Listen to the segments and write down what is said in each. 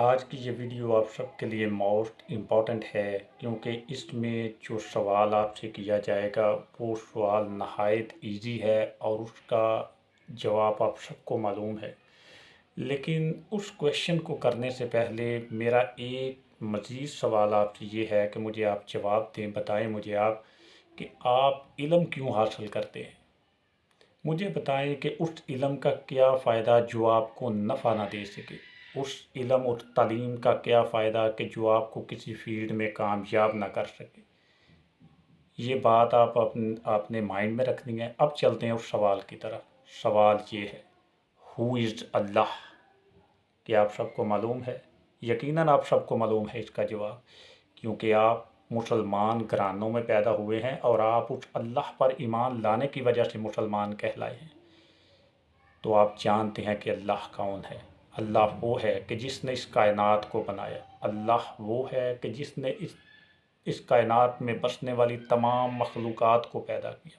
آج کی یہ ویڈیو آپ سب کے لیے موسٹ امپورٹنٹ ہے کیونکہ اس میں جو سوال آپ سے کیا جائے گا وہ سوال نہایت ایزی ہے اور اس کا جواب آپ سب کو معلوم ہے۔ لیکن اس کویشچن کو کرنے سے پہلے میرا ایک مزید سوال آپ سے یہ ہے کہ مجھے آپ جواب دیں، بتائیں مجھے آپ کہ آپ علم کیوں حاصل کرتے ہیں؟ مجھے بتائیں کہ اس علم کا کیا فائدہ جو آپ کو نفع نہ دے سکے، اس علم اور تعلیم کا کیا فائدہ کہ جو آپ کو کسی فیلڈ میں کامیاب نہ کر سکے۔ یہ بات آپ نے مائنڈ میں رکھنی ہے۔ اب چلتے ہیں اس سوال کی طرف۔ سوال یہ ہے، ہو از اللہ؟ کیا آپ سب کو معلوم ہے؟ یقیناً آپ سب کو معلوم ہے اس کا جواب، کیونکہ آپ مسلمان گھرانوں میں پیدا ہوئے ہیں اور آپ اس اللہ پر ایمان لانے کی وجہ سے مسلمان کہلائے ہیں۔ تو آپ جانتے ہیں کہ اللہ کون ہے۔ اللہ وہ ہے کہ جس نے اس کائنات کو بنایا۔ اللہ وہ ہے کہ جس نے اس کائنات میں بسنے والی تمام مخلوقات کو پیدا کیا۔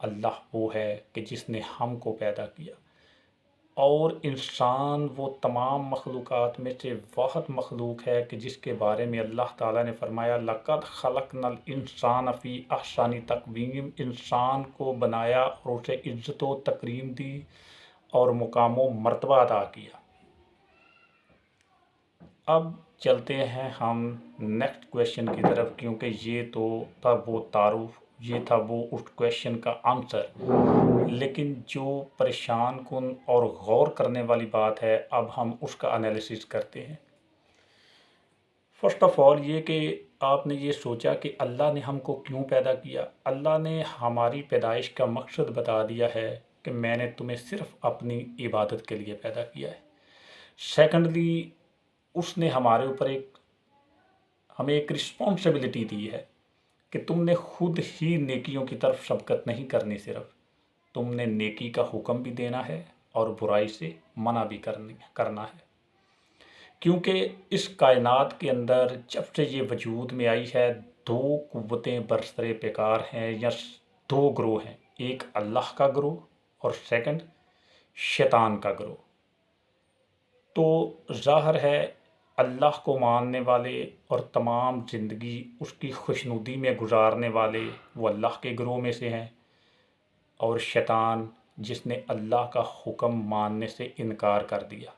اللہ وہ ہے کہ جس نے ہم کو پیدا کیا، اور انسان وہ تمام مخلوقات میں سے واحد مخلوق ہے کہ جس کے بارے میں اللہ تعالیٰ نے فرمایا لَقَدْ خَلَقْنَا الْإِنسَانَ فِي أَحْسَنِ تَقْوِيمٍ۔ انسان کو بنایا اور اسے عزت و تکریم دی اور مقام و مرتبہ عطا کیا۔ اب چلتے ہیں ہم نیکسٹ کویشچن کی طرف، کیونکہ یہ تو تھا وہ تعارف، یہ تھا وہ اس کویشچن کا آنسر۔ لیکن جو پریشان کن اور غور کرنے والی بات ہے، اب ہم اس کا انالیسس کرتے ہیں۔ فرسٹ آف آل یہ کہ آپ نے یہ سوچا کہ اللہ نے ہم کو کیوں پیدا کیا۔ اللہ نے ہماری پیدائش کا مقصد بتا دیا ہے کہ میں نے تمہیں صرف اپنی عبادت کے لیے پیدا کیا ہے۔ سیکنڈلی، اس نے ہمیں ایک رسپانسبلٹی دی ہے کہ تم نے خود ہی نیکیوں کی طرف سبقت نہیں کرنی، صرف تم نے نیکی کا حکم بھی دینا ہے اور برائی سے منع بھی کرنا ہے۔ کیونکہ اس کائنات کے اندر جب سے یہ وجود میں آئی ہے، دو قوتیں برسر پیکار ہیں یا دو گروہ ہیں، ایک اللہ کا گروہ اور سیکنڈ شیطان کا گروہ۔ تو ظاہر ہے اللہ کو ماننے والے اور تمام زندگی اس کی خوشنودی میں گزارنے والے وہ اللہ کے گروہ میں سے ہیں، اور شیطان جس نے اللہ کا حکم ماننے سے انکار کر دیا،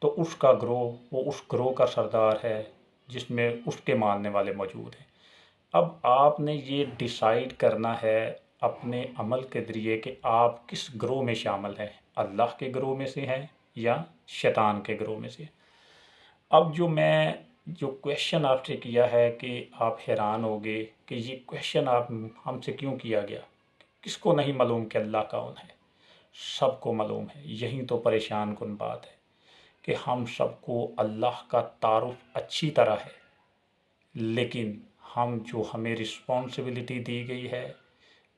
تو اس کا گروہ، وہ اس گروہ کا سردار ہے جس میں اس کے ماننے والے موجود ہیں۔ اب آپ نے یہ ڈیسائیڈ کرنا ہے اپنے عمل کے ذریعے کہ آپ کس گروہ میں شامل ہیں، اللہ کے گروہ میں سے ہیں یا شیطان کے گروہ میں سے۔ اب جو کویشچن آپ سے کیا ہے کہ آپ حیران ہوگے کہ یہ کویشچن ہم سے کیوں کیا گیا، کس کو نہیں معلوم کہ اللہ کون ہے؟ سب کو معلوم ہے۔ یہی تو پریشان کن بات ہے کہ ہم سب کو اللہ کا تعارف اچھی طرح ہے، لیکن ہمیں رسپانسبلٹی دی گئی ہے،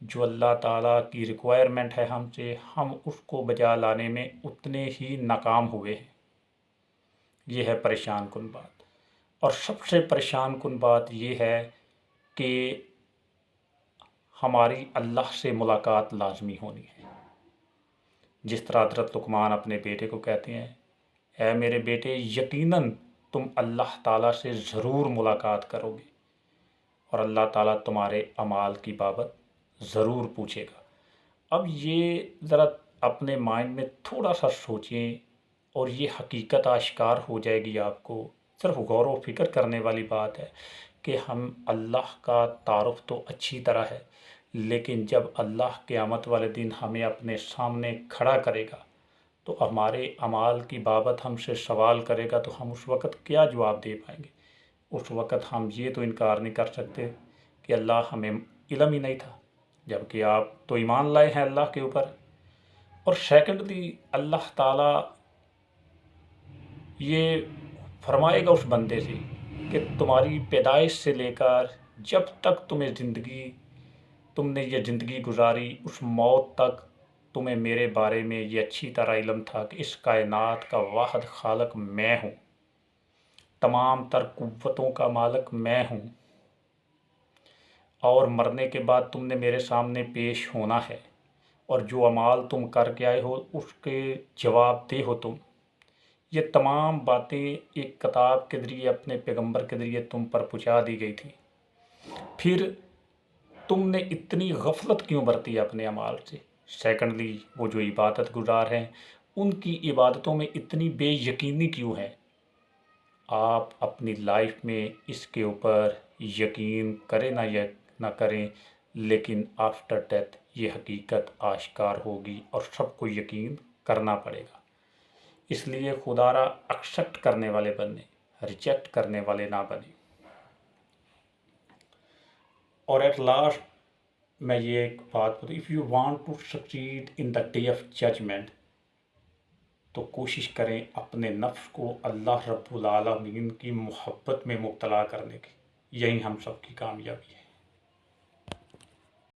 جو اللہ تعالیٰ کی ریکوائرمنٹ ہے ہم سے، ہم اس کو بجا لانے میں اتنے ہی ناکام ہوئے ہیں۔ یہ ہے پریشان کن بات۔ اور سب سے پریشان کن بات یہ ہے کہ ہماری اللہ سے ملاقات لازمی ہونی ہے۔ جس طرح حضرت لقمان اپنے بیٹے کو کہتے ہیں، اے میرے بیٹے، یقیناً تم اللہ تعالیٰ سے ضرور ملاقات کرو گے اور اللہ تعالیٰ تمہارے اعمال کی بابت ضرور پوچھے گا۔ اب یہ ذرا اپنے مائنڈ میں تھوڑا سا سوچیں اور یہ حقیقت آشکار ہو جائے گی آپ کو۔ صرف غور و فکر کرنے والی بات ہے کہ ہم اللہ کا تعارف تو اچھی طرح ہے، لیکن جب اللہ قیامت والے دن ہمیں اپنے سامنے کھڑا کرے گا تو ہمارے اعمال کی بابت ہم سے سوال کرے گا، تو ہم اس وقت کیا جواب دے پائیں گے؟ اس وقت ہم یہ تو انکار نہیں کر سکتے کہ اللہ ہمیں علم ہی نہیں تھا، جبکہ آپ تو ایمان لائے ہیں اللہ کے اوپر۔ اور سیکنڈلی، اللہ تعالیٰ یہ فرمائے گا اس بندے سے کہ تمہاری پیدائش سے لے کر جب تک تم نے یہ زندگی گزاری، اس موت تک تمہیں میرے بارے میں یہ اچھی طرح علم تھا کہ اس کائنات کا واحد خالق میں ہوں، تمام تر قوتوں کا مالک میں ہوں، اور مرنے کے بعد تم نے میرے سامنے پیش ہونا ہے، اور جو اعمال تم کر کے آئے ہو اس کے جواب دہ ہو تم۔ یہ تمام باتیں ایک کتاب کے ذریعے اپنے پیغمبر کے ذریعے تم پر پہنچا دی گئی تھی، پھر تم نے اتنی غفلت کیوں برتی اپنے اعمال سے؟ سیکنڈلی، وہ جو عبادت گزار ہیں ان کی عبادتوں میں اتنی بے یقینی کیوں ہے؟ آپ اپنی لائف میں اس کے اوپر یقین کریں نہ کریں، لیکن آفٹر ڈیتھ یہ حقیقت آشکار ہوگی اور سب کو یقین کرنا پڑے گا۔ اس لیے خدا را ایکسیپٹ کرنے والے بنیں، ریجیکٹ کرنے والے نہ بنیں۔ اور ایٹ لاسٹ میں یہ ایک بات بتاؤں، if you want to succeed in the day of judgment, تو کوشش کریں اپنے نفس کو اللہ رب العالمین کی محبت میں مبتلا کرنے کی، یہی ہم سب کی کامیابی ہے۔